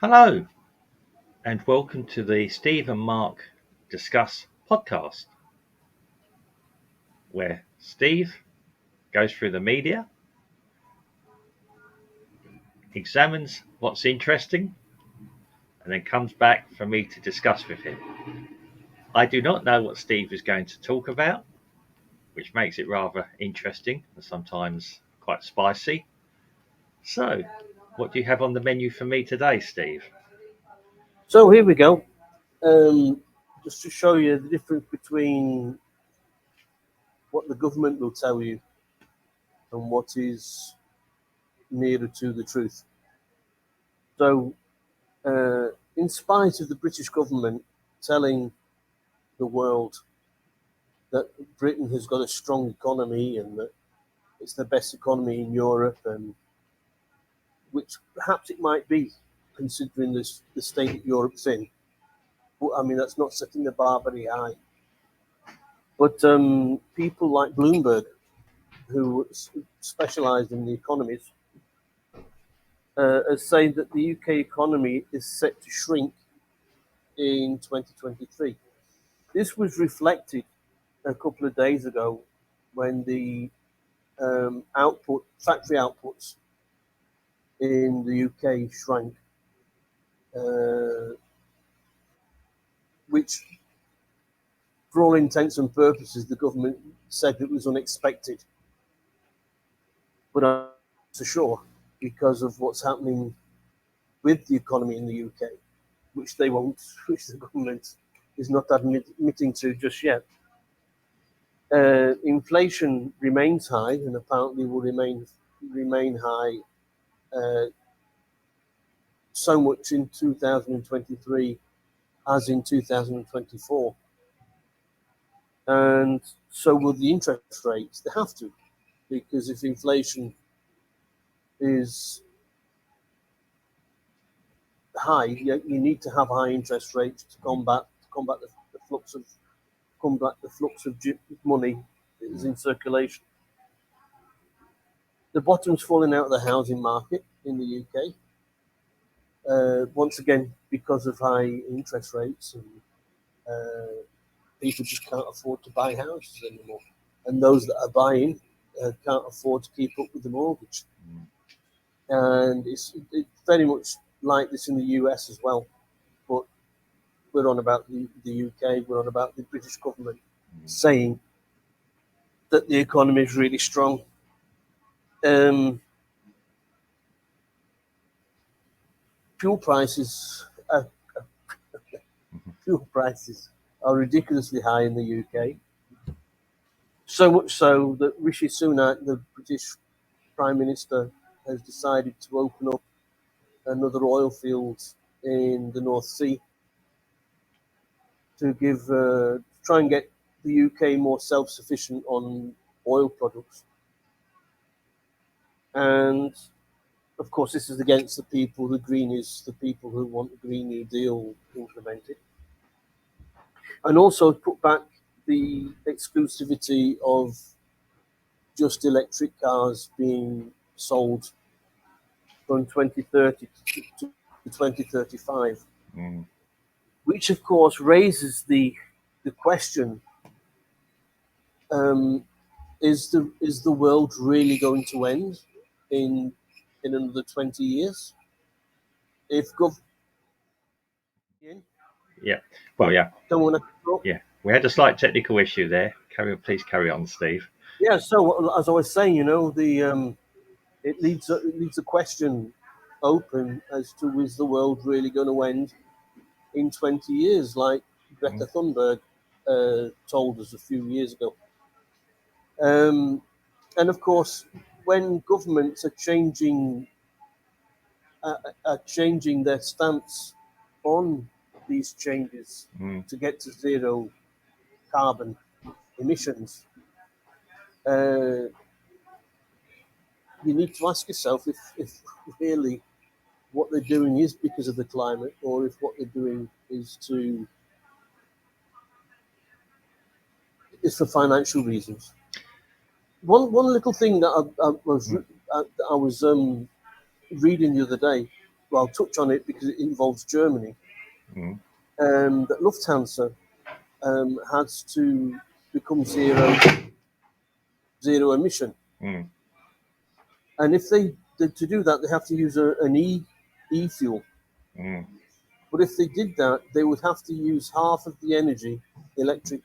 Hello, and welcome to the Steve and Mark Discuss podcast, where Steve goes through the media, examines what's interesting, and then comes back for me to discuss with him. I do not know what Steve is going to talk about, which makes it rather interesting and sometimes quite spicy. So, what do you have on the menu for me today, Steve? So here we go. Just to show you the difference between what the government will tell you and what is nearer to the truth. So, in spite of the British government telling the world that Britain has got a strong economy and that it's the best economy in Europe, and which perhaps it might be, considering the state that Europe's in. But I mean, that's not setting the bar very high. But people like Bloomberg, who specialise in the economies, are saying that the UK economy is set to shrink in 2023. This was reflected a couple of days ago when the factory outputs in the UK shrank, which, for all intents and purposes, the government said it was unexpected. But I'm not so sure because of what's happening with the economy in the UK, which they won't, which the government is not admitting to just yet. Inflation remains high and apparently will remain high so much in 2023 as in 2024, and so will the interest rates. They have to, because if inflation is high, you need to have high interest rates to combat the flux of money that is in circulation. The bottom's falling out of the housing market in the UK. Once again, because of high interest rates, and people just can't afford to buy houses anymore. And those that are buying can't afford to keep up with the mortgage. And it's very much like this in the US as well. But we're on about the UK, we're on about the British government saying that the economy is really strong. Fuel prices are ridiculously high in the UK. So much so that Rishi Sunak, the British Prime Minister, has decided to open up another oil field in the North Sea to try and get the UK more self-sufficient on oil products. And of course, this is against the people, the Greenies, the people who want the Green New Deal implemented. And also put back the exclusivity of just electric cars being sold from 2030 to 2035, which of course raises the question: is the world really going to end in another 20 years? If Yeah, well, yeah, don't want to talk. yeah. We had a slight technical issue there. Please carry on, Steve. Yeah. So as I was saying, it leaves a question open as to, is the world really going to end in 20 years, like Greta Thunberg told us a few years ago. And of course, when governments are changing their stance on these changes to get to zero carbon emissions, you need to ask yourself if really what they're doing is because of the climate, or if what they're doing is for financial reasons. One little thing that I was reading the other day well, I'll touch on it because it involves Germany. Mm. That Lufthansa has to become zero emission, Mm. and if they to do that, they have to use an e fuel. Mm. But if they did that, they would have to use half of the energy, electric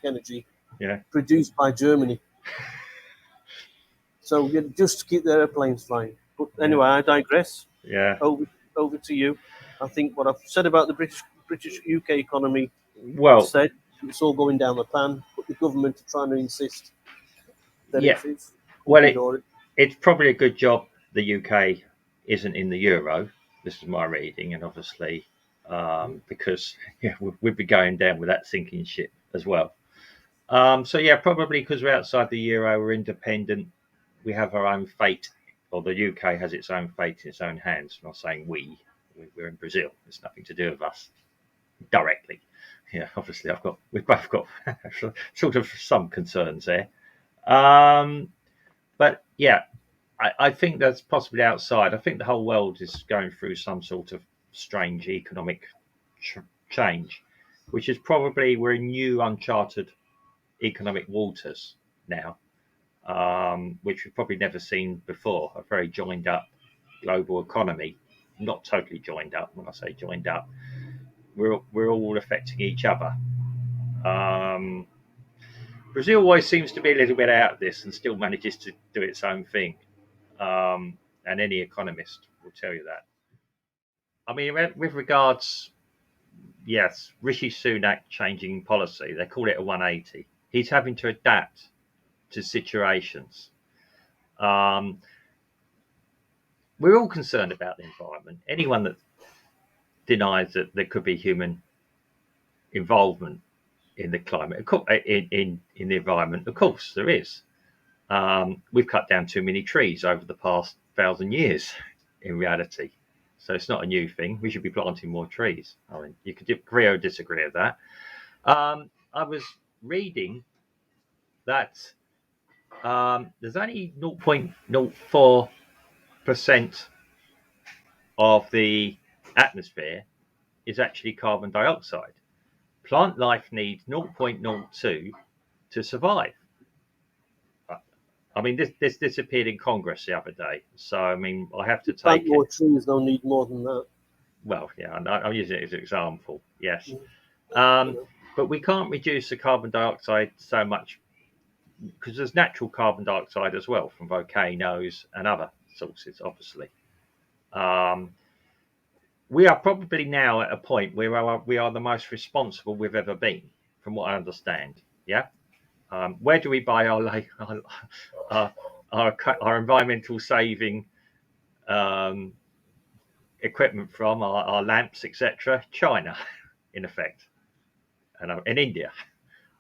energy, Yeah. produced by Germany. So just to keep their airplanes flying. But anyway, I digress. Yeah. Over to you. I think what I've said about the British UK economy is Well, said. It's all going down the pan. But the government are trying to insist that yeah. it's Well, hunky-dory. it's probably a good job the UK isn't in the euro. This is my reading, and obviously, because yeah, we'd be going down with that sinking ship as well. So yeah, probably because we're outside the euro, we're independent. We have our own fate, or the UK has its own fate in its own hands. I'm not saying we're in Brazil. It's nothing to do with us directly. Yeah, obviously, we've both got sort of some concerns there. Um, but yeah, I think that's possibly outside. I think the whole world is going through some sort of strange economic change, which is probably we're in new, uncharted economic waters now, which we've probably never seen before. A very joined up global economy, not totally joined up. When I say joined up, we're all affecting each other. Um, Brazil always seems to be a little bit out of this and still manages to do its own thing. And any economist will tell you that. I mean, with regards, yes, Rishi Sunak changing policy, they call it a 180. He's having to adapt to situations. Um, we're all concerned about the environment. Anyone that denies that there could be human involvement in the climate, in the environment, of course there is. We've cut down too many trees over the past 1,000 years, in reality. So it's not a new thing. We should be planting more trees. I mean, you could agree or disagree with that. I was reading that there's only 0.04% of the atmosphere is actually carbon dioxide. Plant life needs 0.02 to survive. I mean, this appeared in Congress the other day. So, I mean, I have to Plant take it. more trees, they'll need more than that. Well, yeah, I'm using it as an example. Yes. You know. But we can't reduce the carbon dioxide so much because there's natural carbon dioxide as well from volcanoes and other sources, obviously. Um, we are probably now at a point where we are the most responsible we've ever been, from what I understand. Yeah. Where do we buy our, our environmental saving um, equipment from, our lamps, etc.? China, in effect, and in India.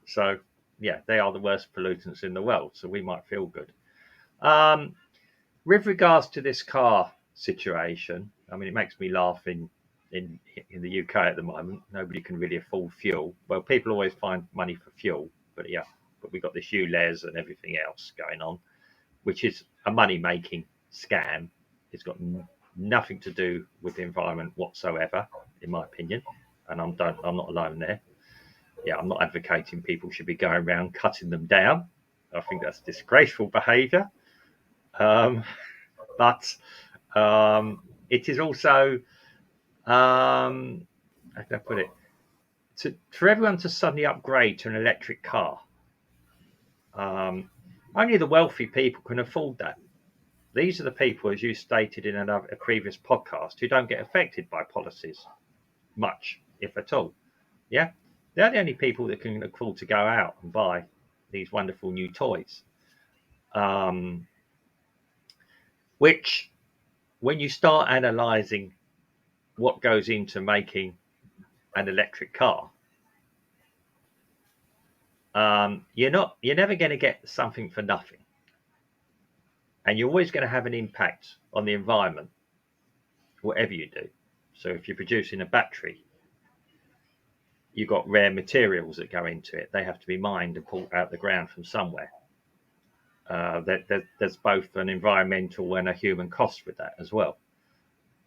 So, yeah, they are the worst pollutants in the world. So we might feel good. Um, with regards to this car situation, I mean, it makes me laugh in the UK at the moment. Nobody can really afford fuel. Well, people always find money for fuel, but yeah, but we've got this ULEZ and everything else going on, which is a money making scam. It's got nothing to do with the environment whatsoever, in my opinion, and I'm not alone there. Yeah, I'm not advocating people should be going around cutting them down. I think that's disgraceful behaviour. Um, but it is also, how can I put it, for everyone to suddenly upgrade to an electric car. Um, only the wealthy people can afford that. These are the people, as you stated in a previous podcast, who don't get affected by policies much, if at all. Yeah, they're the only people that can afford to go out and buy these wonderful new toys. Um, which, when you start analysing what goes into making an electric car, you're never going to get something for nothing, and you're always going to have an impact on the environment, whatever you do. So if you're producing a battery, you've got rare materials that go into it. They have to be mined and pulled out the ground from somewhere. There's both an environmental and a human cost with that as well.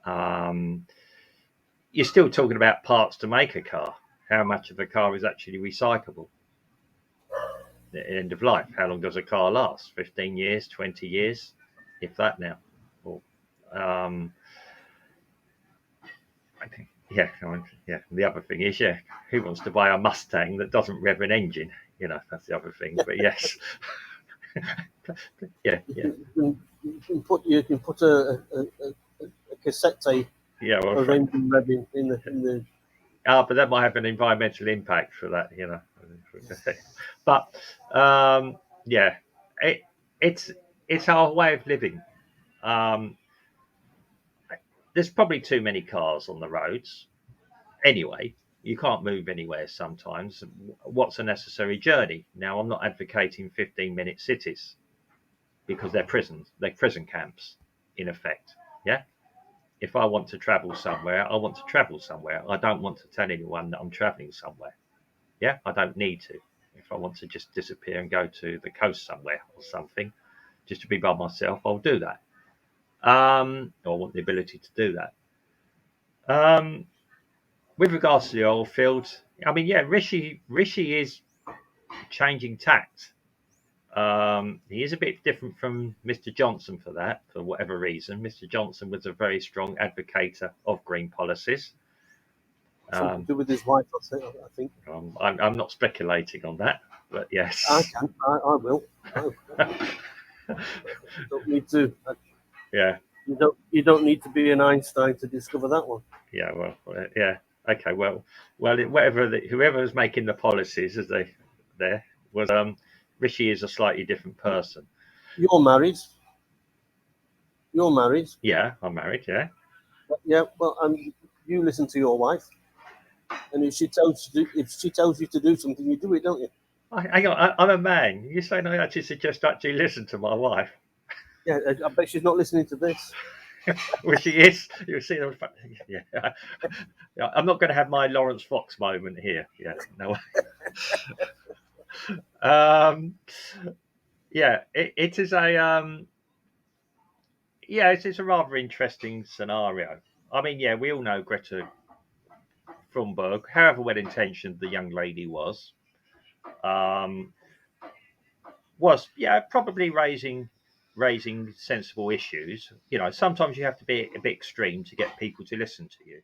You're still talking about parts to make a car. How much of a car is actually recyclable at the end of life? How long does a car last? 15 years, 20 years, if that now. Or, I think, yeah, yeah. The other thing is, yeah, who wants to buy a Mustang that doesn't rev an engine? That's the other thing. But yes, yeah, yeah, You can put a cassette tape yeah. Well, of engine revving in the. but that might have an environmental impact for that. But yeah, it, it's it's our way of living. Um, there's probably too many cars on the roads. Anyway, you can't move anywhere sometimes. What's a necessary journey? Now, I'm not advocating 15-minute cities because they're prison camps, in effect. Yeah. If I want to travel somewhere, I want to travel somewhere. I don't want to tell anyone that I'm traveling somewhere. Yeah, I don't need to. If I want to just disappear and go to the coast somewhere or something, just to be by myself, I'll do that. I want the ability to do that. With regards to the oil fields, I mean, yeah, Rishi is changing tact. He is a bit different from Mr. Johnson for that, for whatever reason. Mr. Johnson was a very strong advocate of green policies. Something to do with his wife, I think. I'm not speculating on that, but yes. I can. I will. Don't need to. Yeah. You don't need to be an Einstein to discover that one. Yeah. Well. Yeah. Okay. Well. Whoever was making the policies, as they there was, Rishi is a slightly different person. You're married. You're married. Yeah, I'm married. Yeah. Yeah. Well, you listen to your wife, and if she tells you to do something, you do it, don't you? Hang on, I'm a man. You're saying I actually suggest actually listen to my wife? Yeah. I bet she's not listening to this. Well, she is. You see, yeah. I'm not going to have my Lawrence Fox moment here. Yeah, no. Yeah, it is it's a rather interesting scenario. I mean, yeah, we all know Greta Thunberg, however well intentioned the young lady um, was probably raising sensible issues. Sometimes you have to be a bit extreme to get people to listen to you.